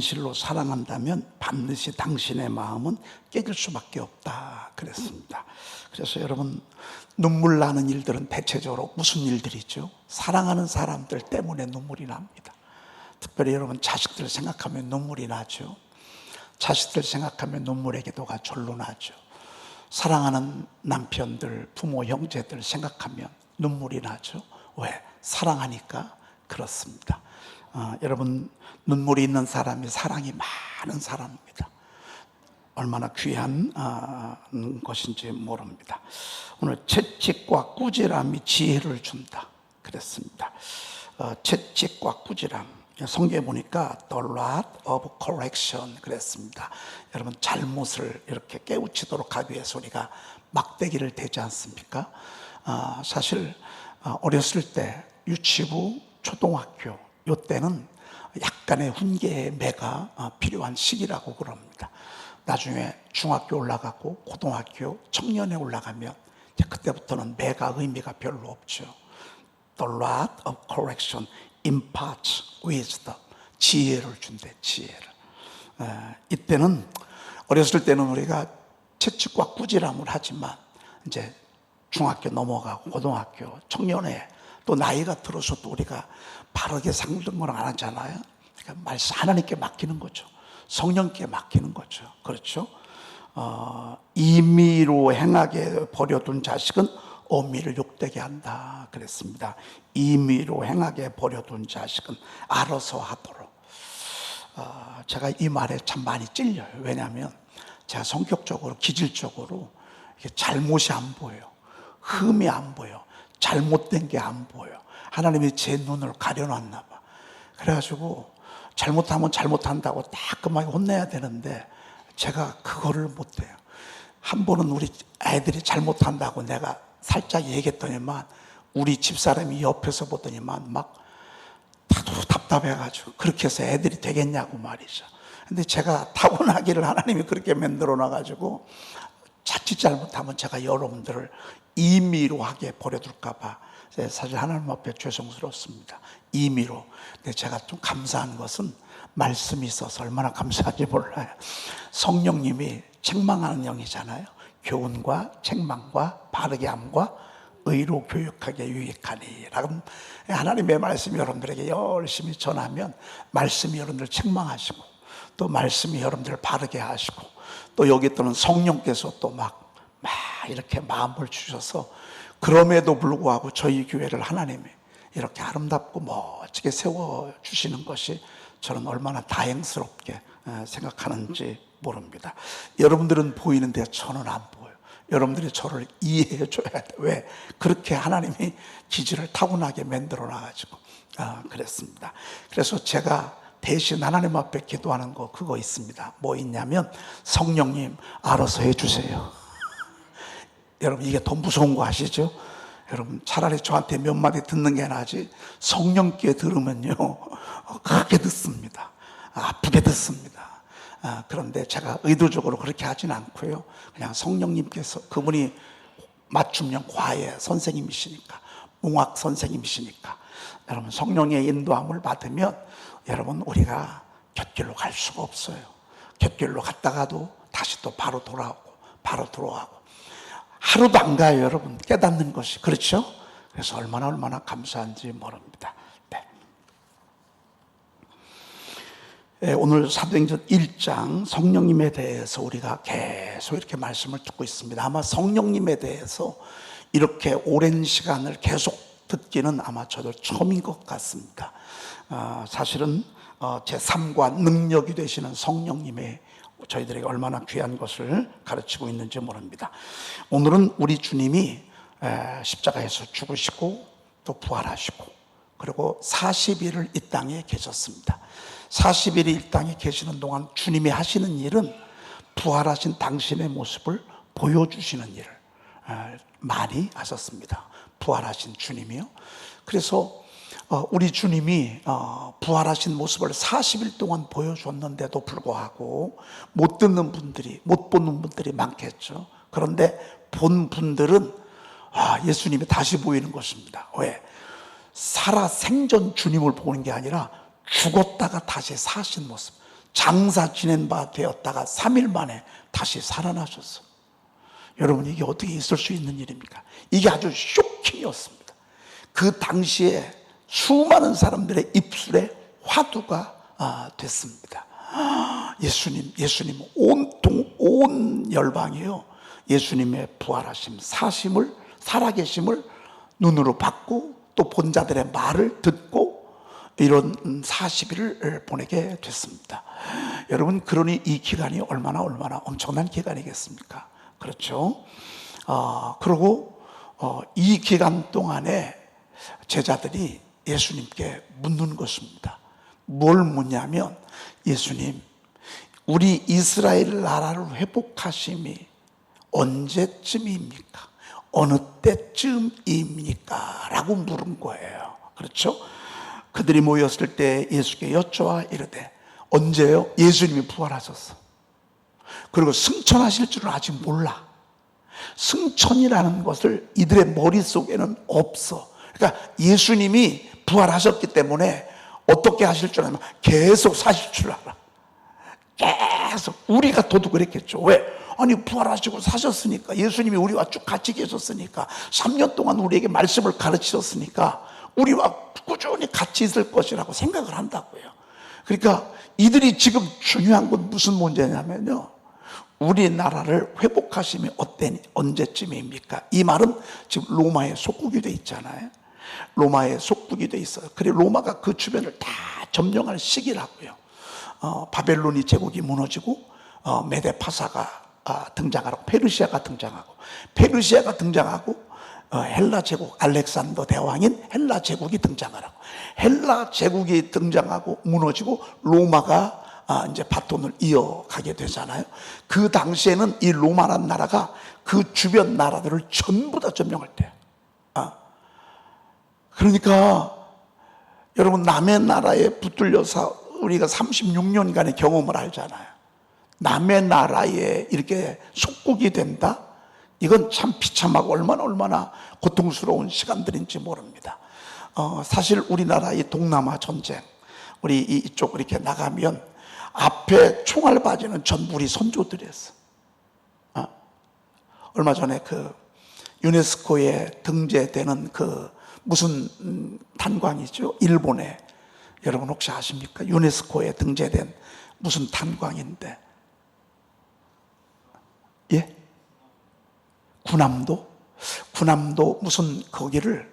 진실로 사랑한다면 반드시 당신의 마음은 깨질 수밖에 없다 그랬습니다. 그래서 여러분, 눈물 나는 일들은 대체적으로 무슨 일들이죠? 사랑하는 사람들 때문에 눈물이 납니다. 특별히 여러분, 자식들 생각하면 눈물이 나죠. 자식들 생각하면 눈물의 기도가 절로 나죠. 사랑하는 남편들, 부모, 형제들 생각하면 눈물이 나죠. 왜? 사랑하니까 그렇습니다. 여러분, 눈물이 있는 사람이 사랑이 많은 사람입니다. 얼마나 귀한 것인지 모릅니다. 오늘 채찍과 꾸지람이 지혜를 준다 그랬습니다. 채찍과 꾸지람, 성경에 보니까 the rod of correction 그랬습니다. 여러분, 잘못을 이렇게 깨우치도록 하기 위해서 우리가 막대기를 대지 않습니까? 사실 어렸을 때 유치부, 초등학교 이때는 약간의 훈계의 매가 필요한 시기라고 그럽니다. 나중에 중학교 올라가고 고등학교, 청년에 올라가면 이제 그때부터는 매가 의미가 별로 없죠. The rod of correction imparts wisdom. 지혜를 준대, 지혜를. 이때는, 어렸을 때는 우리가 채찍과 꾸지람을 하지만 이제 중학교 넘어가고 고등학교, 청년회, 또 나이가 들어서 또 우리가 바르게 상등을 안 하잖아요. 그러니까 말씀 하나님께 맡기는 거죠. 성령께 맡기는 거죠. 그렇죠? 임의로 행하게 버려둔 자식은 어미를 욕되게 한다 그랬습니다. 임의로 행하게 버려둔 자식은 알아서 하도록. 제가 이 말에 참 많이 찔려요. 왜냐하면 제가 성격적으로, 기질적으로 잘못이 안 보여요. 흠이 안 보여. 잘못된 게 안 보여. 하나님이 제 눈을 가려놨나 봐. 그래가지고 잘못하면 잘못한다고 따끔하게 혼내야 되는데 제가 그거를 못해요. 한 번은 우리 애들이 잘못한다고 내가 살짝 얘기했더니만 우리 집사람이 옆에서 보더니만 막 다도 답답해가지고 그렇게 해서 애들이 되겠냐고 말이죠. 근데 제가 타고나기를 하나님이 그렇게 만들어 놔가지고 자칫 잘못하면 제가 여러분들을 임의로 하게 버려둘까 봐 사실 하나님 앞에 죄송스럽습니다. 임의로. 근데 제가 좀 감사한 것은 말씀이 있어서 얼마나 감사한지 몰라요. 성령님이 책망하는 영이잖아요. 교훈과 책망과 바르게 함과 의로 교육하게 유익하니 라고 하나님의 말씀이 여러분들에게 열심히 전하면 말씀이 여러분들 책망하시고 또 말씀이 여러분들을 바르게 하시고 또 여기 또는 성령께서 또 막 이렇게 마음을 주셔서 그럼에도 불구하고 저희 교회를 하나님이 이렇게 아름답고 멋지게 세워주시는 것이 저는 얼마나 다행스럽게 생각하는지 모릅니다. 여러분들은 보이는데 저는 안 보여요. 여러분들이 저를 이해해 줘야 돼. 왜? 그렇게 하나님이 기질을 타고나게 만들어 놔가지고 그랬습니다. 그래서 제가 대신 하나님 앞에 기도하는 거 그거 있습니다. 뭐 있냐면 성령님 알아서 해주세요. 여러분, 이게 더 무서운 거 아시죠? 여러분, 차라리 저한테 몇 마디 듣는 게 나지 성령께 들으면요 크게 듣습니다. 아프게 듣습니다. 그런데 제가 의도적으로 그렇게 하진 않고요. 그냥 성령님께서, 그분이 맞춤형 과외 선생님이시니까, 몽학 선생님이시니까 여러분, 성령의 인도함을 받으면 여러분, 우리가 곁길로 갈 수가 없어요. 곁길로 갔다가도 다시 또 바로 돌아오고 바로 들어가고 하루도 안 가요. 여러분, 깨닫는 것이. 그렇죠? 그래서 얼마나 감사한지 모릅니다. 네. 오늘 사도행전 1장 성령님에 대해서 우리가 계속 이렇게 말씀을 듣고 있습니다. 아마 성령님에 대해서 이렇게 오랜 시간을 계속 듣기는 아마 저도 처음인 것 같습니다. 사실은 제 삶과 능력이 되시는 성령님의 저희들에게 얼마나 귀한 것을 가르치고 있는지 모릅니다. 오늘은 우리 주님이 십자가에서 죽으시고 또 부활하시고 그리고 40일을 이 땅에 계셨습니다. 40일이 이 땅에 계시는 동안 주님이 하시는 일은 부활하신 당신의 모습을 보여주시는 일을 많이 하셨습니다. 부활하신 주님이요. 그래서 우리 주님이 부활하신 모습을 40일 동안 보여줬는데도 불구하고 못 듣는 분들이, 못 보는 분들이 많겠죠. 그런데 본 분들은 예수님이 다시 보이는 것입니다. 왜? 살아 생전 주님을 보는 게 아니라 죽었다가 다시 사신 모습, 장사 지낸 바 되었다가 3일 만에 다시 살아나셨어. 여러분, 이게 어떻게 있을 수 있는 일입니까? 이게 아주 쇼킹이었습니다. 그 당시에 수많은 사람들의 입술에 화두가 됐습니다. 예수님 온 열방이요, 예수님의 부활하심, 사심을, 살아계심을 눈으로 봤고 또 본자들의 말을 듣고 이런 40일을 보내게 됐습니다. 여러분, 그러니 이 기간이 얼마나 엄청난 기간이겠습니까? 그렇죠? 그리고 이 기간 동안에 제자들이 예수님께 묻는 것입니다. 뭘 묻냐면, 예수님, 우리 이스라엘 나라를 회복하심이 언제쯤입니까? 어느 때쯤입니까? 라고 물은 거예요. 그렇죠? 그들이 모였을 때 예수께 여쭤와 이르되, 언제요? 예수님이 부활하셨어. 그리고 승천하실 줄은 아직 몰라. 승천이라는 것을 이들의 머릿속에는 없어. 그러니까 예수님이 부활하셨기 때문에 어떻게 하실 줄 알면 계속 사실 줄 알아. 계속. 우리가 도도 그랬겠죠. 왜? 아니, 부활하시고 사셨으니까, 예수님이 우리와 쭉 같이 계셨으니까, 3년 동안 우리에게 말씀을 가르치셨으니까 우리와 꾸준히 같이 있을 것이라고 생각을 한다고요. 그러니까 이들이 지금 중요한 건 무슨 문제냐면요, 우리나라를 회복하심이 언제쯤입니까? 이 말은 지금 로마에 속국이 돼 있잖아요. 로마에 속국이 돼 있어요. 그리고 로마가 그 주변을 다 점령할 시기라고요. 바벨로니 제국이 무너지고 메데파사가 등장하고, 페르시아가 등장하고, 헬라 제국, 알렉산더 대왕인 헬라 제국이 등장하고, 헬라 제국이 등장하고 무너지고 로마가 이제 바톤을 이어가게 되잖아요. 그 당시에는 이 로마라는 나라가 그 주변 나라들을 전부 다 점령할 때, 그러니까 여러분, 남의 나라에 붙들려서 우리가 36년간의 경험을 알잖아요. 남의 나라에 이렇게 속국이 된다? 이건 참 비참하고 얼마나 고통스러운 시간들인지 모릅니다. 사실 우리나라의 동남아 전쟁, 우리 이쪽 이렇게 나가면 앞에 총알 바지는 전부 우리 선조들이었어. 얼마 전에 그 유네스코에 등재되는 그 무슨 탄광이죠? 일본에, 여러분 혹시 아십니까? 유네스코에 등재된 무슨 탄광인데, 예? 군함도 무슨, 거기를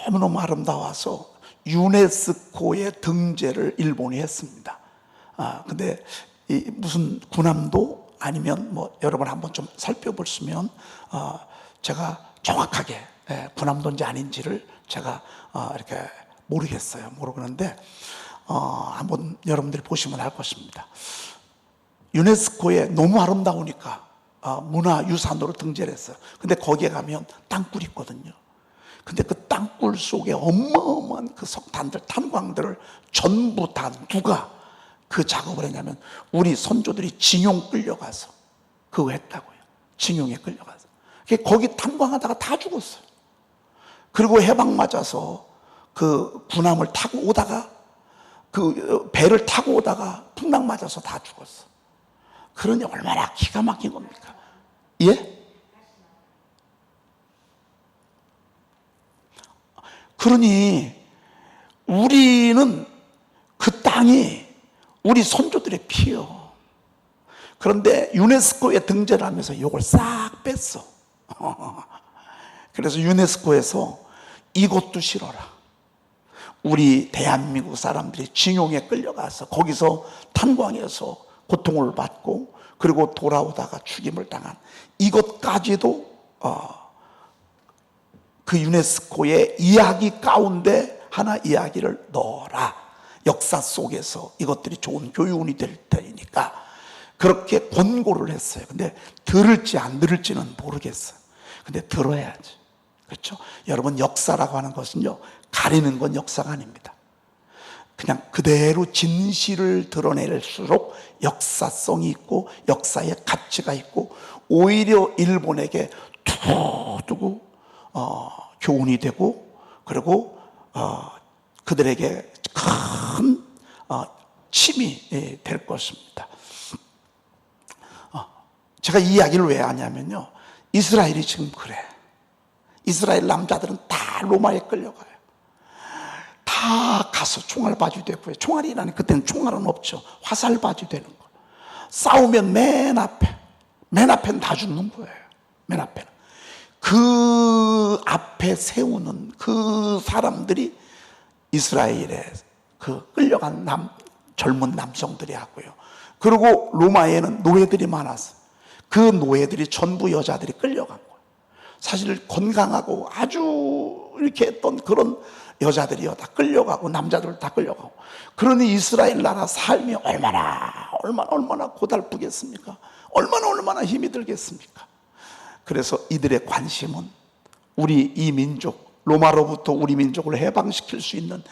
너무너무 아름다워서 유네스코에 등재를 일본이 했습니다. 근데 이 무슨 군함도 아니면 뭐, 여러분 한번 좀 살펴보시면 제가 정확하게 군함도인지 아닌지를 제가 이렇게 모르겠는데 한번 여러분들이 보시면 알 것입니다. 유네스코에 너무 아름다우니까 문화유산으로 등재를 했어요. 근데 거기에 가면 땅굴이 있거든요. 근데 그 땅굴 속에 어마어마한 그 석탄들, 탄광들을 전부 다 누가 그 작업을 했냐면 우리 선조들이 징용 끌려가서 그거 했다고요. 징용에 끌려가서. 거기 탄광하다가 다 죽었어요. 그리고 해방 맞아서 그 군함을 타고 오다가, 그 배를 타고 오다가 풍랑 맞아서 다 죽었어. 그러니 얼마나 기가 막힌 겁니까? 예? 그러니 우리는 그 땅이 우리 선조들의 피요. 그런데 유네스코에 등재를 하면서 이걸 싹 뺐어. 그래서 유네스코에서 이것도 싫어라. 우리 대한민국 사람들이 징용에 끌려가서 거기서 탄광에서 고통을 받고 그리고 돌아오다가 죽임을 당한 이것까지도 그 유네스코의 이야기 가운데 하나 이야기를 넣어라. 역사 속에서 이것들이 좋은 교훈이 될 테니까 그렇게 권고를 했어요. 근데 들을지 안 들을지는 모르겠어요. 근데 들어야지. 그렇죠? 여러분, 역사라고 하는 것은요, 가리는 건 역사가 아닙니다. 그냥 그대로 진실을 드러낼수록 역사성이 있고 역사의 가치가 있고 오히려 일본에게 두고두고 교훈이 되고, 그리고 그들에게 큰 침이 될 것입니다. 제가 이 이야기를 왜 하냐면요, 이스라엘이 지금 그래. 이스라엘 남자들은 다 로마에 끌려가요. 다 가서 총알바지 되고요. 총알이라니 그때는 총알은 없죠. 화살바지 되는 거. 싸우면 맨 앞에는 다 죽는 거예요. 맨 앞에는. 그 앞에 세우는 그 사람들이 이스라엘의 그 끌려간 젊은 남성들이 하고요. 그리고 로마에는 노예들이 많았어. 그 노예들이 전부 여자들이 끌려간 거예요. 사실 건강하고 아주 이렇게 했던 그런 여자들이요, 다 끌려가고 남자들 다 끌려가고. 그러니 이스라엘 나라 삶이 얼마나 고달프겠습니까? 얼마나 힘이 들겠습니까? 그래서 이들의 관심은 우리 이 민족, 로마로부터 우리 민족을 해방시킬 수 있는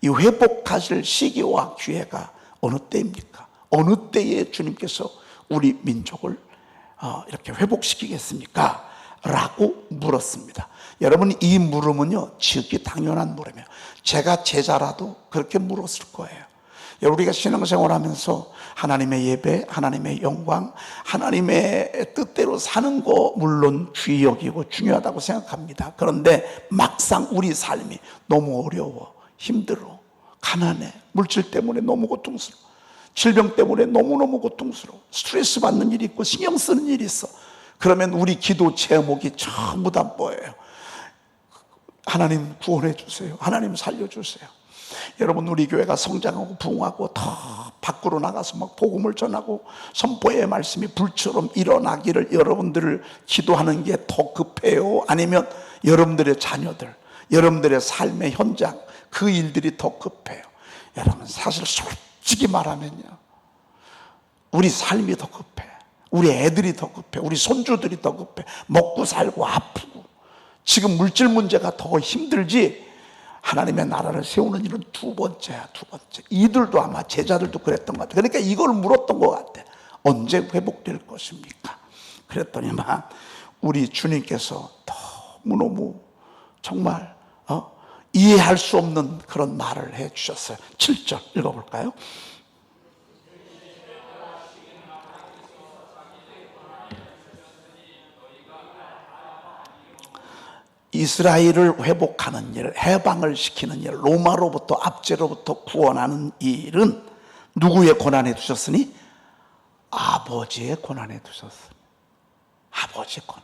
이 회복하실 시기와 기회가 어느 때입니까? 어느 때에 주님께서 우리 민족을 이렇게 회복시키겠습니까? 라고 물었습니다. 여러분, 이 물음은요, 지극히 당연한 물음이에요. 제가 제자라도 그렇게 물었을 거예요. 우리가 신앙생활 하면서 하나님의 예배, 하나님의 영광, 하나님의 뜻대로 사는 거 물론 귀히 여기고 중요하다고 생각합니다. 그런데 막상 우리 삶이 너무 어려워, 힘들어, 가난해, 물질 때문에 너무 고통스러워, 질병 때문에 너무너무 고통스러워, 스트레스 받는 일이 있고 신경 쓰는 일이 있어. 그러면 우리 기도 제목이 전부 다 뭐예요? 하나님 구원해 주세요. 하나님 살려 주세요. 여러분, 우리 교회가 성장하고 부흥하고 더 밖으로 나가서 막 복음을 전하고 선포의 말씀이 불처럼 일어나기를 여러분들을 기도하는 게 더 급해요? 아니면 여러분들의 자녀들, 여러분들의 삶의 현장, 그 일들이 더 급해요? 여러분, 사실 솔직히 말하면요, 우리 삶이 더 급해. 우리 애들이 더 급해. 우리 손주들이 더 급해. 먹고 살고 아프고. 지금 물질 문제가 더 힘들지, 하나님의 나라를 세우는 일은 두 번째야. 이들도 아마 제자들도 그랬던 것 같아. 그러니까 이걸 물었던 것 같아. 언제 회복될 것입니까? 그랬더니만 우리 주님께서 너무너무 정말 이해할 수 없는 그런 말을 해 주셨어요. 7절 읽어볼까요? 이스라엘을 회복하는 일, 해방을 시키는 일, 로마로부터 압제로부터 구원하는 일은 누구의 권한에 두셨으니? 아버지의 권한에 두셨으니. 아버지의 권한.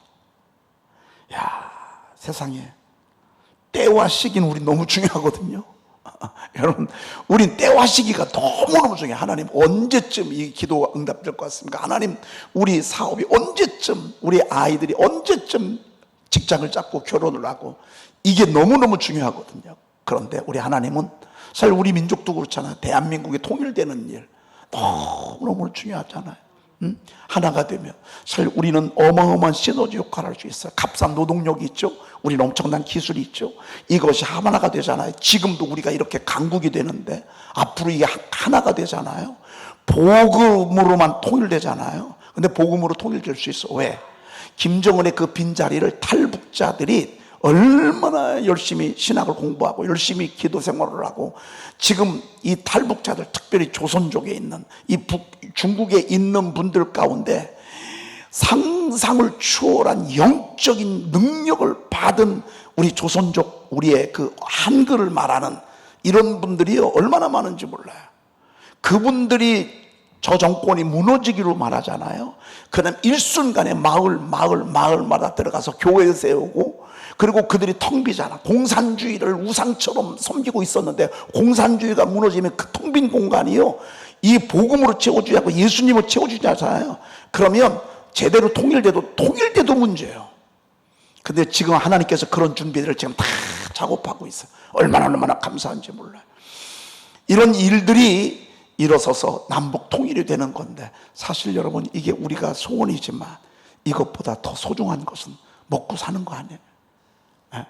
야, 세상에 때와 시기는 우리 너무 중요하거든요. 여러분, 우린 때와 시기가 너무너무 중요해요. 하나님 언제쯤 이 기도가 응답될 것 같습니까? 하나님, 우리 사업이 언제쯤, 우리 아이들이 언제쯤 직장을 잡고 결혼을 하고, 이게 너무너무 중요하거든요. 그런데 우리 하나님은, 사실 우리 민족도 그렇잖아요. 대한민국이 통일되는 일 너무너무 중요하잖아요. 하나가 되면 사실 우리는 어마어마한 시너지 역할을 할 수 있어요. 값싼 노동력이 있죠. 우리는 엄청난 기술이 있죠. 이것이 하나가 되잖아요. 지금도 우리가 이렇게 강국이 되는데 앞으로 이게 하나가 되잖아요. 복음으로만 통일되잖아요. 근데 복음으로 통일될 수 있어. 왜? 김정은의 그 빈자리를 탈북자들이 얼마나 열심히 신학을 공부하고 열심히 기도 생활을 하고, 지금 이 탈북자들, 특별히 조선족에 있는 이 중국에 있는 분들 가운데 상상을 초월한 영적인 능력을 받은 우리 조선족, 우리의 그 한글을 말하는 이런 분들이 얼마나 많은지 몰라요. 그분들이 저 정권이 무너지기로 말하잖아요. 그다음 일순간에 마을마다 들어가서 교회 세우고, 그리고 그들이 텅 비잖아. 공산주의를 우상처럼 섬기고 있었는데 공산주의가 무너지면 그 텅 빈 공간이요, 이 복음으로 채워주자고 예수님을 채워주잖아요. 그러면 제대로 통일돼도 문제예요. 근데 지금 하나님께서 그런 준비들을 지금 다 작업하고 있어요. 얼마나 감사한지 몰라요. 이런 일들이 일어서서 남북 통일이 되는 건데, 사실 여러분, 이게 우리가 소원이지만 이것보다 더 소중한 것은 먹고 사는 거 아니에요? 네?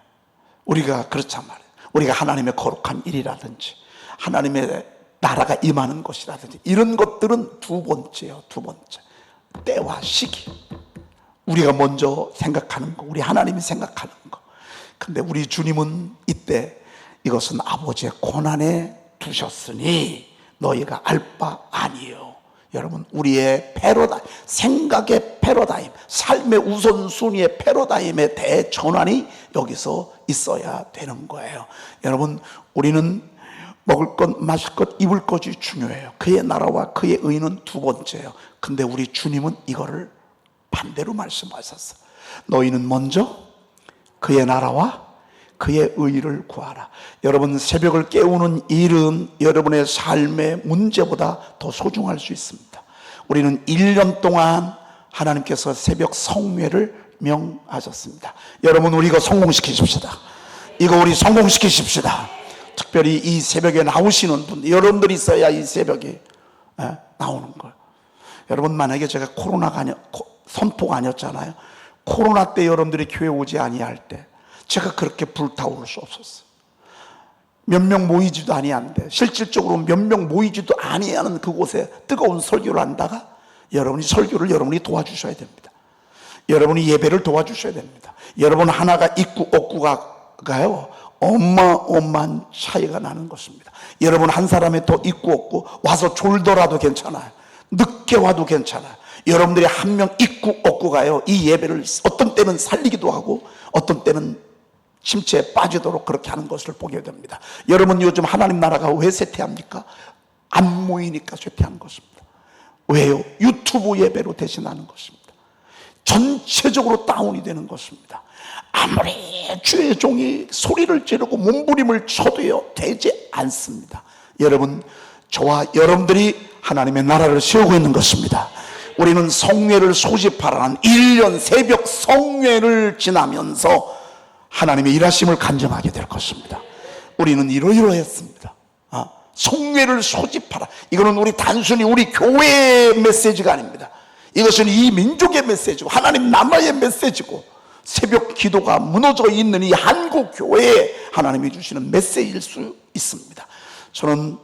우리가 그렇단 말이에요. 우리가 하나님의 거룩한 일이라든지 하나님의 나라가 임하는 것이라든지 이런 것들은 두 번째예요. 때와 시기, 우리가 먼저 생각하는 거, 우리 하나님이 생각하는 거. 근데 우리 주님은 이때 이것은 아버지의 권한에 두셨으니 너희가 알 바 아니요. 여러분, 우리의 패러다임, 생각의 패러다임, 삶의 우선순위의 패러다임의 대전환이 여기서 있어야 되는 거예요. 여러분, 우리는 먹을 것, 마실 것, 입을 것이 중요해요. 그의 나라와 그의 의는 두 번째예요. 근데 우리 주님은 이거를 반대로 말씀하셨어요. 너희는 먼저 그의 나라와 그의 의를 구하라. 여러분, 새벽을 깨우는 일은 여러분의 삶의 문제보다 더 소중할 수 있습니다. 우리는 1년 동안 하나님께서 새벽 성회를 명하셨습니다. 여러분, 우리 이거 성공시키십시다. 이거 우리 성공시키십시다. 특별히 이 새벽에 나오시는 분, 여러분들이 있어야 이 새벽에 나오는 거예요. 여러분, 만약에 제가 코로나가 선포가 아니었잖아요. 코로나 때 여러분들이 교회 오지 아니할 때 제가 그렇게 불타오를 수 없었어요. 몇 명 모이지도 아니한데, 실질적으로 몇 명 모이지도 아니하는 그곳에 뜨거운 설교를 한다가 여러분이 설교를 여러분이 도와주셔야 됩니다. 여러분이 예배를 도와주셔야 됩니다. 여러분 하나가 있고 없고가요 어마어마한 차이가 나는 것입니다. 여러분 한 사람이 더 있고 없고 와서 졸더라도 괜찮아요. 늦게 와도 괜찮아요. 여러분들이 한 명 있고 없고가요 이 예배를 어떤 때는 살리기도 하고 어떤 때는 침체에 빠지도록 그렇게 하는 것을 보게 됩니다. 여러분, 요즘 하나님 나라가 왜 쇠퇴합니까? 안 모이니까 쇠퇴한 것입니다. 왜요? 유튜브 예배로 대신하는 것입니다. 전체적으로 다운이 되는 것입니다. 아무리 주의 종이 소리를 지르고 몸부림을 쳐도요 되지 않습니다. 여러분, 저와 여러분들이 하나님의 나라를 세우고 있는 것입니다. 우리는 성회를 소집하라는 1년 새벽 성회를 지나면서 하나님의 일하심을 간증하게 될 것입니다. 우리는 이러이러했습니다. 성회를 소집하라. 이거는 우리 단순히 우리 교회의 메시지가 아닙니다. 이것은 이 민족의 메시지고 하나님 나라의 메시지고 새벽 기도가 무너져 있는 이 한국 교회에 하나님이 주시는 메시지일 수 있습니다. 저는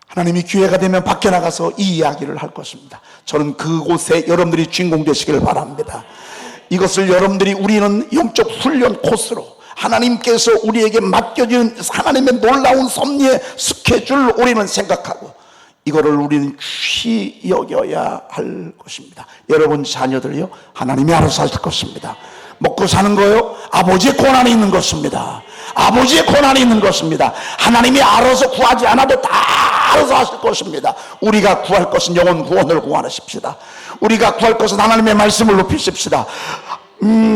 하나님이 기회가 되면 밖에 나가서 이 이야기를 할 것입니다. 저는 그곳에 여러분들이 주인공 되시길 바랍니다. 이것을 여러분들이, 우리는 영적 훈련 코스로 하나님께서 우리에게 맡겨진 하나님의 놀라운 섭리의 스케줄을 우리는 생각하고 이거를 우리는 귀히 여겨야 할 것입니다. 여러분 자녀들이요 하나님이 알아서 하실 것입니다. 먹고 사는 거요 아버지의 권한이 있는 것입니다. 아버지의 권한이 있는 것입니다. 하나님이 알아서 구하지 않아도 다 알아서 하실 것입니다. 우리가 구할 것은 영혼 구원을 구하십시다. 우리가 구할 것은 하나님의 말씀을 높이십시다.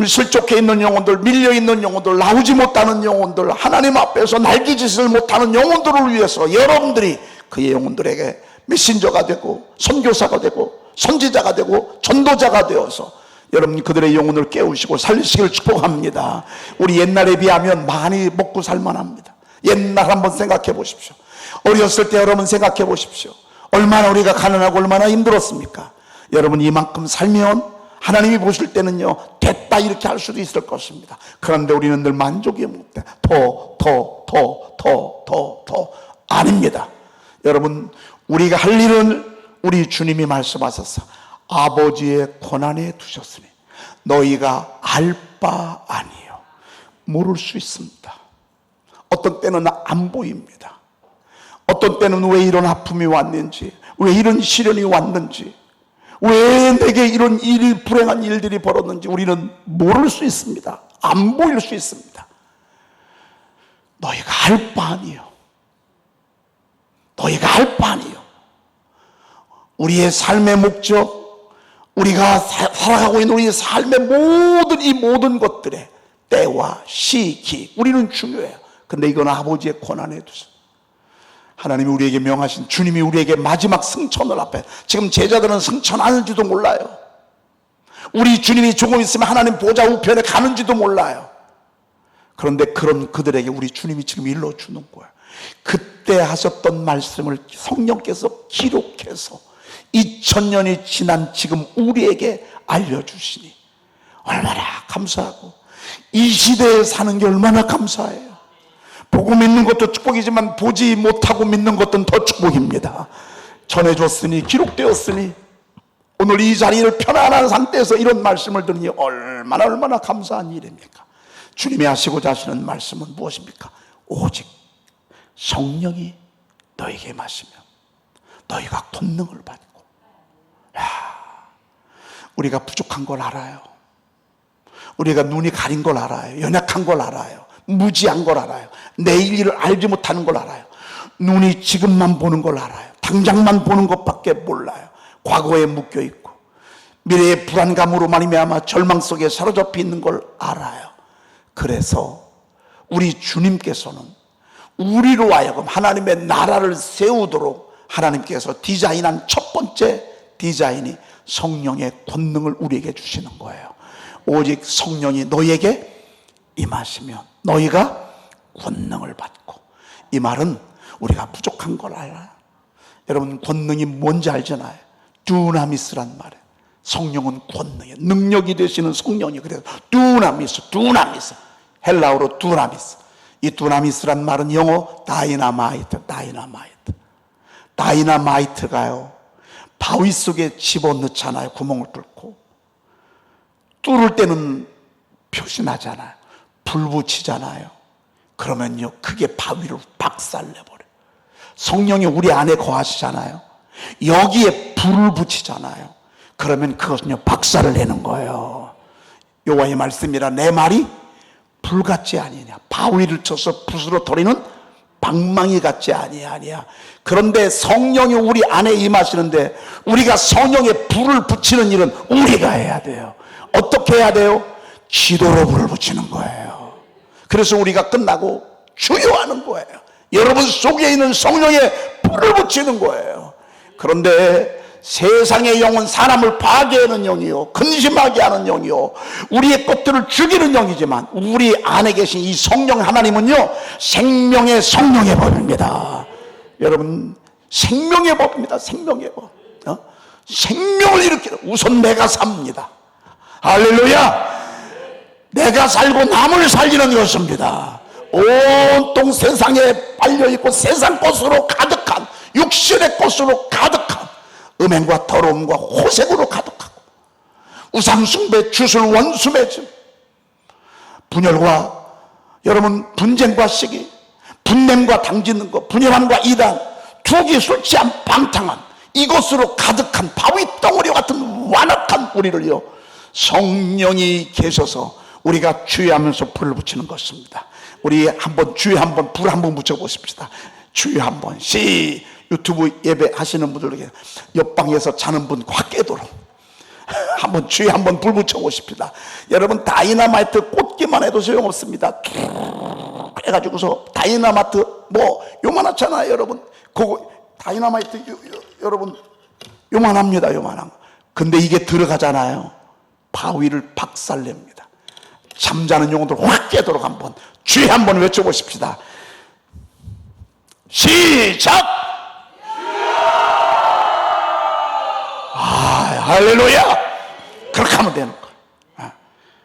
실족해 있는 영혼들, 밀려 있는 영혼들, 나오지 못하는 영혼들, 하나님 앞에서 날개짓을 못하는 영혼들을 위해서 여러분들이 그의 영혼들에게 메신저가 되고 선교사가 되고 선지자가 되고 전도자가 되어서 여러분 그들의 영혼을 깨우시고 살리시기를 축복합니다. 우리 옛날에 비하면 많이 먹고 살만합니다. 옛날 한번 생각해 보십시오. 어렸을 때 여러분 생각해 보십시오. 얼마나 우리가 가난하고 얼마나 힘들었습니까? 여러분 이만큼 살면 하나님이 보실 때는요 됐다 이렇게 할 수도 있을 것입니다. 그런데 우리는 늘 만족이 못돼. 더 아닙니다. 여러분 우리가 할 일은 우리 주님이 말씀하셨어. 아버지의 권한에 두셨으니 너희가 알 바 아니요. 모를 수 있습니다. 어떤 때는 안 보입니다. 어떤 때는 왜 이런 아픔이 왔는지, 왜 이런 시련이 왔는지, 왜 내게 이런 일이 불행한 일들이 벌어졌는지 우리는 모를 수 있습니다. 안 보일 수 있습니다. 너희가 알 바 아니요. 너희가 알 바 아니요. 우리의 삶의 목적, 우리가 살아가고 있는 우리의 삶의 모든 것들의 때와 시기 우리는 중요해요. 근데 이건 아버지의 권한에 두세요. 하나님이 우리에게 명하신, 주님이 우리에게 마지막 승천을 앞에, 지금 제자들은 승천하는지도 몰라요. 우리 주님이 조금 있으면 하나님 보좌 우편에 가는지도 몰라요. 그런데 그런 그들에게 우리 주님이 지금 일러주는 거예요. 그때 하셨던 말씀을 성령께서 기록해서 2000년이 지난 지금 우리에게 알려주시니 얼마나 감사하고, 이 시대에 사는 게 얼마나 감사해요. 보고 믿는 것도 축복이지만 보지 못하고 믿는 것은 더 축복입니다. 전해줬으니, 기록되었으니 오늘 이 자리를 편안한 상태에서 이런 말씀을 들으니 얼마나 감사한 일입니까? 주님이 하시고자 하시는 말씀은 무엇입니까? 오직 성령이 너에게 마시며 너희가 권능을 받고. 우리가 부족한 걸 알아요. 우리가 눈이 가린 걸 알아요. 연약한 걸 알아요. 무지한 걸 알아요. 내일 일을 알지 못하는 걸 알아요. 눈이 지금만 보는 걸 알아요. 당장만 보는 것밖에 몰라요. 과거에 묶여 있고 미래의 불안감으로 말미암아 절망 속에 사로잡혀 있는 걸 알아요. 그래서 우리 주님께서는 우리로 하여금 하나님의 나라를 세우도록 하나님께서 디자인한 첫 번째 디자인이 성령의 권능을 우리에게 주시는 거예요. 오직 성령이 너희에게 임하시면 너희가 권능을 받고. 이 말은 우리가 부족한 걸 알아요. 여러분, 권능이 뭔지 알잖아요. 두나미스란 말이에요. 성령은 권능이에요. 능력이 되시는 성령이. 그래서 두나미스 헬라어로 두나미스. 이 두나미스란 말은 영어 다이나마이트가요, 바위 속에 집어넣잖아요. 구멍을 뚫고 뚫을 때는 표시나잖아요. 불 붙이잖아요. 그러면요, 그게 바위를 박살내버려요. 성령이 우리 안에 거하시잖아요. 여기에 불을 붙이잖아요. 그러면 그것은요, 박살을 내는 거예요. 여호와의 말씀이라 내 말이 불같지 아니냐, 바위를 쳐서 붓으로 돌리는 방망이 같지 아니하냐. 그런데 성령이 우리 안에 임하시는데 우리가 성령에 불을 붙이는 일은 우리가 해야 돼요. 어떻게 해야 돼요? 기도로 불을 붙이는 거예요. 그래서 우리가 끝나고 주여하는 거예요. 여러분 속에 있는 성령에 불을 붙이는 거예요. 그런데 세상의 영은 사람을 파괴하는 영이요, 근심하게 하는 영이요, 우리의 것들을 죽이는 영이지만 우리 안에 계신 이 성령 하나님은요, 생명의 성령의 법입니다. 여러분, 생명의 법입니다. 생명의 법. 생명을 일으키는, 우선 내가 삽니다. 할렐루야. 내가 살고 남을 살리는 것입니다. 온통 세상에 빨려있고 세상 것으로 가득한, 육신의 것으로 가득한, 음행과 더러움과 호색으로 가득하고 우상숭배, 주술, 원수매짐, 분열과, 여러분, 분쟁과 시기, 분냄과 당짓는 것, 분열함과 이단, 투기, 술 취함, 방탕함, 이것으로 가득한 바위 덩어리 같은 완악한 우리를요, 성령이 계셔서 우리가 주의하면서 불을 붙이는 것입니다. 우리 한번 주의 한번 불 한번 붙여보십시다. 주의 한번. 유튜브 예배 하시는 분들에게 옆방에서 자는 분 확 깨도록 한번 주의 한번 불 붙여보십시다. 여러분, 다이나마이트 꽂기만 해도 소용없습니다. 해가지고서 다이나마이트 뭐 요만하잖아요. 여러분, 그거 다이나마이트 여러분 요만합니다. 요만함. 근데 이게 들어가잖아요. 바위를 박살냅니다. 잠자는 영혼들 확 깨도록 한번 주의 한번 외쳐보십시다. 시작! 할렐루야! 그렇게 하면 되는 거예요.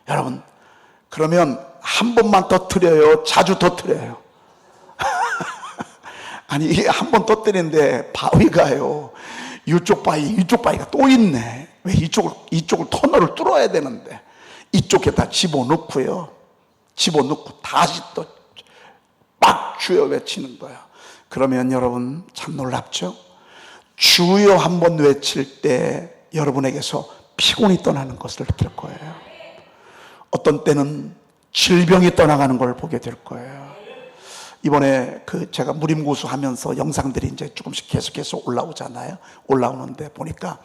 여러분, 그러면 한 번만 터뜨려요? 자주 터뜨려요? 아니, 이게 한 번 터뜨리는데 바위가요, 이쪽 바위가 또 있네. 왜 이쪽을 터널을 뚫어야 되는데 이쪽에다 집어넣고요, 집어넣고 다시 또 막 주여 외치는 거예요. 그러면 여러분 참 놀랍죠? 주여 한번 외칠 때 여러분에게서 피곤이 떠나는 것을 느낄 거예요. 어떤 때는 질병이 떠나가는 걸 보게 될 거예요. 이번에 제가 무림고수 하면서 영상들이 이제 조금씩 계속해서 올라오잖아요. 올라오는데 보니까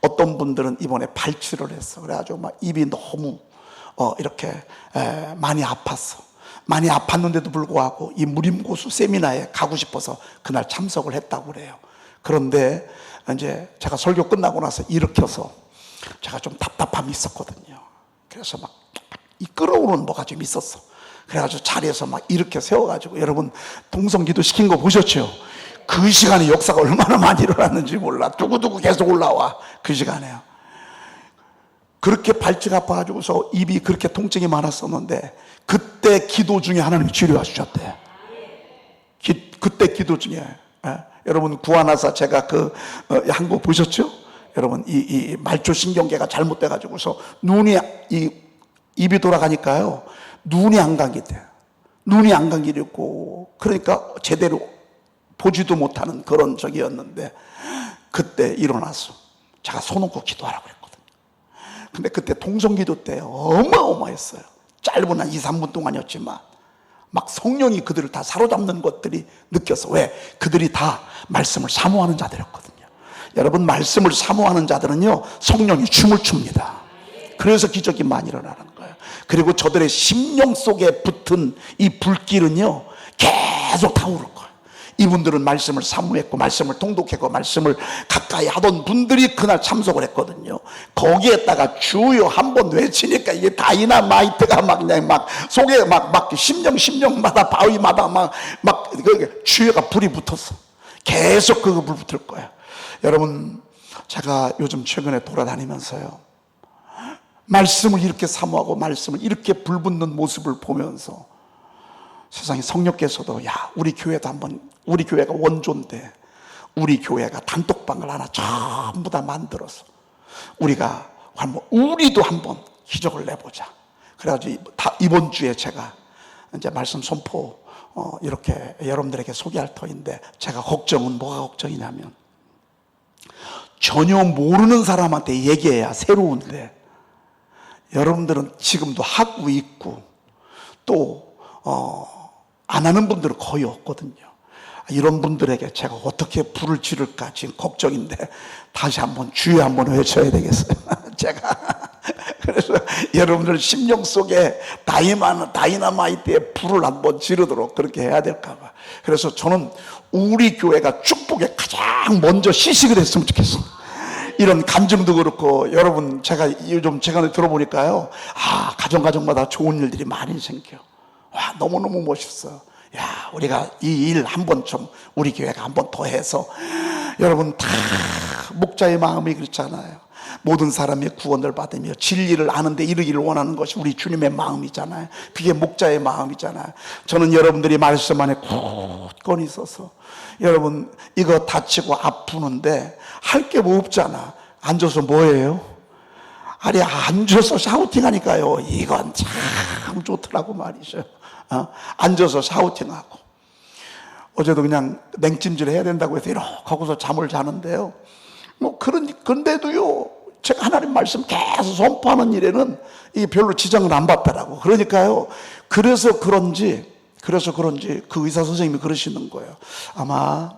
어떤 분들은 이번에 발치를 했어. 그래가지고 막 입이 너무 이렇게 많이 아팠어. 많이 아팠는데도 불구하고 이 무림고수 세미나에 가고 싶어서 그날 참석을 했다고 그래요. 그런데 이제 제가 설교 끝나고 나서 일으켜서 제가 좀 답답함이 있었거든요. 그래서 막 이 끌어오는 뭐가 좀 있었어. 그래가지고 자리에서 막 이렇게 세워가지고, 여러분 동성기도 시킨 거 보셨죠? 그 시간에 역사가 얼마나 많이 일어났는지 몰라. 두고두고 계속 올라와. 그 시간에요. 그렇게 발치가 아파가지고서 입이 그렇게 통증이 많았었는데 그때 기도 중에 하나님이 치료해 주셨대요. 그때 기도 중에. 여러분 구하나사 제가 한 거 보셨죠? 여러분 이 말초신경계가 잘못돼가지고서 눈이 입이 돌아가니까요, 눈이 안 감게 돼요. 눈이 안 감기고, 그러니까 제대로 보지도 못하는 그런 적이었는데 그때 일어나서 제가 손 얹고 기도하라고 그랬거든요. 근데 그때 통성기도 때 어마어마했어요. 짧은 한 2, 3분 동안이었지만 막 성령이 그들을 다 사로잡는 것들이 느껴서. 왜? 그들이 다 말씀을 사모하는 자들이었거든요. 여러분, 말씀을 사모하는 자들은요, 성령이 춤을 춥니다. 그래서 기적이 많이 일어나는 거예요. 그리고 저들의 심령 속에 붙은 이 불길은요, 계속 타오를 거예요. 이분들은 말씀을 사모했고 말씀을 통독했고 말씀을 가까이 하던 분들이 그날 참석을 했거든요. 거기에다가 주여 한번 외치니까 이게 다이나마이트가 막 그냥 막 속에 막 심령마다 바위마다 막 주여가 불이 붙었어. 계속 그 불 붙을 거예요. 여러분, 제가 요즘 최근에 돌아다니면서요, 말씀을 이렇게 사모하고 말씀을 이렇게 불붙는 모습을 보면서 세상에 성령께서도, 야, 우리 교회도 한번, 우리 교회가 원조인데 우리 교회가 단톡방을 하나 전부 다 만들어서 우리도 한번 기적을 내보자. 그래가지고 이번 주에 제가 이제 말씀 선포 이렇게 여러분들에게 소개할 터인데, 제가 걱정은 뭐가 걱정이냐면, 전혀 모르는 사람한테 얘기해야 새로운데 여러분들은 지금도 하고 있고 또 안 하는 분들은 거의 없거든요. 이런 분들에게 제가 어떻게 불을 지를까 지금 걱정인데, 다시 한번 주여 한번 외쳐야 되겠어요. 제가 그래서 여러분들 심령 속에 다이나마이트의 불을 한번 지르도록 그렇게 해야 될까 봐. 그래서 저는 우리 교회가 축복에 가장 먼저 시식을 했으면 좋겠어요. 이런 간증도 그렇고, 여러분, 제가 요즘 최근에 들어보니까요, 가정마다 좋은 일들이 많이 생겨. 와, 너무너무 멋있어요. 야, 우리가 이 일 한번 좀 우리 교회가 한번 더 해서, 여러분, 다 목자의 마음이 그렇잖아요. 모든 사람이 구원을 받으며 진리를 아는데 이르기를 원하는 것이 우리 주님의 마음이잖아요. 그게 목자의 마음이잖아요. 저는 여러분들이 말씀 안에 굳건히 있어서, 여러분, 이거 다치고 아프는데 할 게 뭐 없잖아. 앉아서 뭐예요? 아니, 앉아서 샤우팅 하니까요, 이건 참 좋더라고 말이죠. 앉아서 샤우팅하고. 어제도 그냥 냉찜질 해야 된다고 해서 이렇게 하고서 잠을 자는데요, 그런데도요, 제가 하나님 말씀 계속 선포하는 일에는 이게 별로 지장을 안 받더라고. 그러니까요, 그래서 그런지 그 의사 선생님이 그러시는 거예요. 아마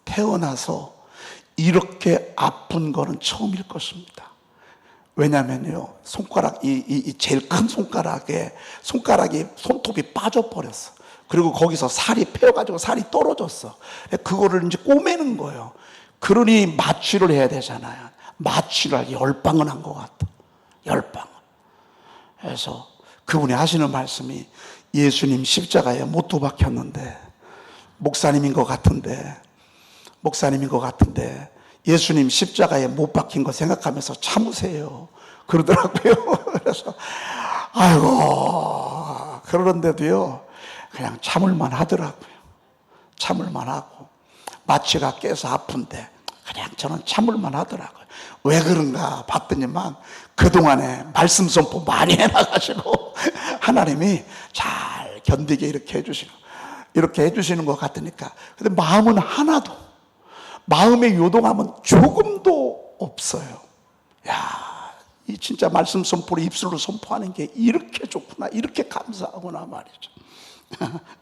태어나서 이렇게 아픈 거는 처음일 것입니다. 왜냐면요, 이 제일 큰 손가락이 손톱이 빠져버렸어. 그리고 거기서 살이 패여가지고 살이 떨어졌어. 그거를 이제 꼬매는 거예요. 그러니 마취를 해야 되잖아요. 마취를 10방은 한 것 같아. 10방. 그래서 그분이 하시는 말씀이, 예수님 십자가에 못도 박혔는데 목사님인 것 같은데 예수님 십자가에 못 박힌 거 생각하면서 참으세요 그러더라고요. 그래서 아이고, 그러는데도요, 그냥 참을만 하더라고요. 참을만 하고, 마취가 깨서 아픈데 그냥 저는 참을만 하더라고요. 왜 그런가 봤더니만 그동안에 말씀 선포 많이 해놔가지고 하나님이 잘 견디게 이렇게 해주시는 것 같으니까. 근데 마음은 하나도, 마음의 요동함은 조금도 없어요. 야, 이 진짜 말씀 선포를 입술로 선포하는 게 이렇게 좋구나, 이렇게 감사하구나 말이죠.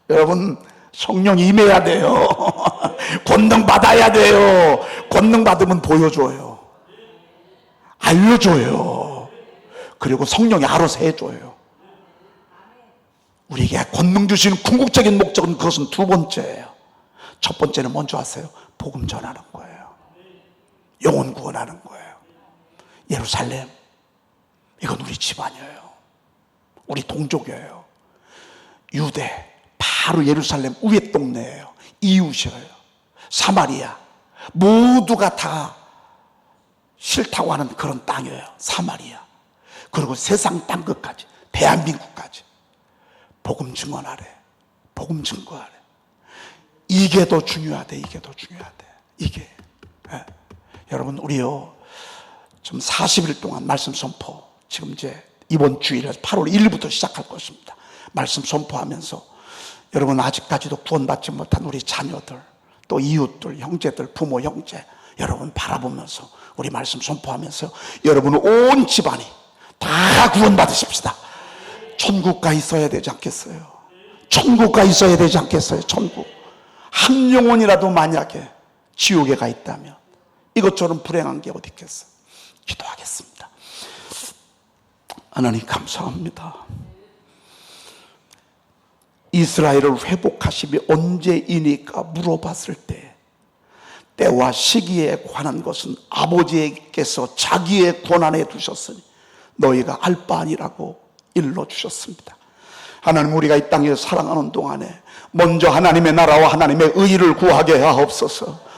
여러분, 성령이 임해야 돼요. 권능 받아야 돼요. 권능 받으면 보여줘요, 알려줘요. 그리고 성령이 알아서 해줘요. 우리에게 권능 주시는 궁극적인 목적은, 그것은 두 번째예요. 첫 번째는 뭔지 아세요? 복음 전하는 거예요. 영혼 구원하는 거예요. 예루살렘, 이건 우리 집안이에요. 우리 동족이에요. 유대, 바로 예루살렘 위에 동네예요. 이웃이에요. 사마리아, 모두가 다 싫다고 하는 그런 땅이에요. 사마리아. 그리고 세상 땅 끝까지, 대한민국까지 복음 증언하래. 복음 증거하래. 이게 더 중요하대. 이게. 예. 여러분, 우리요, 좀 40일 동안 말씀 선포, 지금 이제 이번 주일에 8월 1일부터 시작할 것입니다. 말씀 선포하면서 여러분, 아직까지도 구원받지 못한 우리 자녀들, 또 이웃들, 형제들, 부모, 형제, 여러분 바라보면서 우리 말씀 선포하면서 여러분 온 집안이 다 구원받으십시다. 천국 가 있어야 되지 않겠어요? 천국 가 있어야 되지 않겠어요? 천국. 한 영혼이라도 만약에 지옥에 가 있다면 이것처럼 불행한 게 어디 있겠어요? 기도하겠습니다. 하나님 감사합니다. 이스라엘을 회복하심이 언제이니까 물어봤을 때 때와 시기에 관한 것은 아버지께서 자기의 권한에 두셨으니 너희가 알 바 아니라고 일러주셨습니다. 하나님, 우리가 이 땅에 살아가는 동안에 먼저 하나님의 나라와 하나님의 의를 구하게 하옵소서.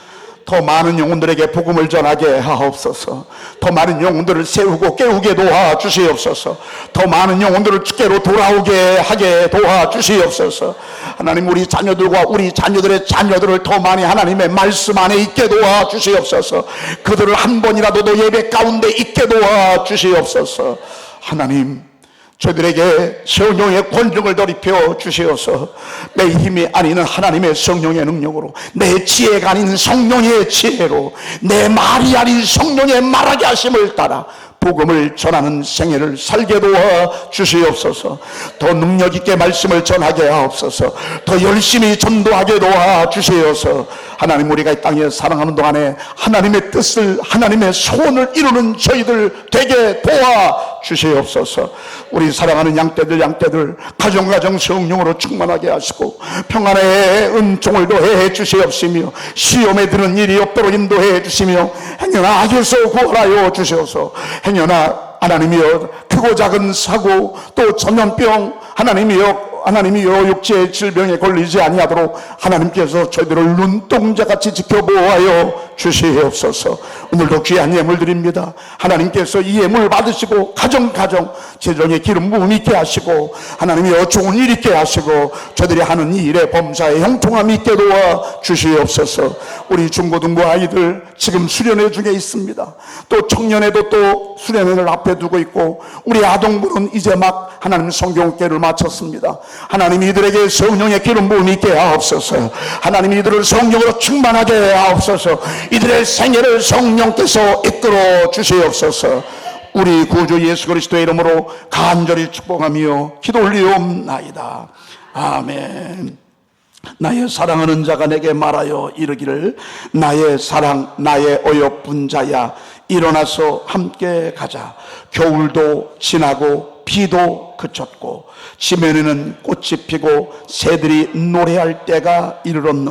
더 많은 영혼들에게 복음을 전하게 하옵소서. 더 많은 영혼들을 세우고 깨우게 도와주시옵소서. 더 많은 영혼들을 주께로 돌아오게 하게 도와주시옵소서. 하나님, 우리 자녀들과 우리 자녀들의 자녀들을 더 많이 하나님의 말씀 안에 있게 도와주시옵소서. 그들을 한 번이라도 예배 가운데 있게 도와주시옵소서. 하나님, 저희들에게 성령의 권능을 더입혀 주시어서 내 힘이 아니는 하나님의 성령의 능력으로, 내 지혜가 아닌 성령의 지혜로, 내 말이 아닌 성령의 말하게 하심을 따라 복음을 전하는 생애를 살게 도와 주시옵소서. 더 능력 있게 말씀을 전하게 하옵소서. 더 열심히 전도하게 도와 주시옵소서. 하나님, 우리가 이 땅에 살아가는 동안에 하나님의 뜻을, 하나님의 소원을 이루는 저희들 되게 도와 주시옵소서. 우리 사랑하는 양떼들 가정 성령으로 충만하게 하시고 평안의 은총을 더해 주시옵시며 시험에 드는 일이 없도록 인도해 주시며 행여나 악에서 구원하여 주시옵소서. 행여나 하나님이여 크고 작은 사고 또 전염병 하나님이여 육체의 질병에 걸리지 아니하도록 하나님께서 저희들을 눈동자같이 지켜보아여 주시옵소서. 오늘도 귀한 예물 드립니다. 하나님께서 이 예물 받으시고 가정 재정의 기름 부음 있게 하시고 하나님이여 좋은 일 있게 하시고 저들이 하는 이 일에 범사에 형통함 있게 도와 주시옵소서. 우리 중고등부 아이들 지금 수련회 중에 있습니다. 또 청년회도 또 수련회를 앞에 두고 있고 우리 아동부는 이제 막 하나님 성경학교를 마쳤습니다. 하나님, 이들에게 성령의 기름 부음 있게 하옵소서. 하나님, 이들을 성령으로 충만하게 하옵소서. 이들의 생애를 성령께서 이끌어 주시옵소서. 우리 구주 예수 그리스도의 이름으로 간절히 축복하며 기도 올리옵나이다. 아멘. 나의 사랑하는 자가 내게 말하여 이르기를, 나의 사랑 나의 어여쁜 자야, 일어나서 함께 가자. 겨울도 지나고 비도 그쳤고 지면에는 꽃이 피고 새들이 노래할 때가 이르렀는데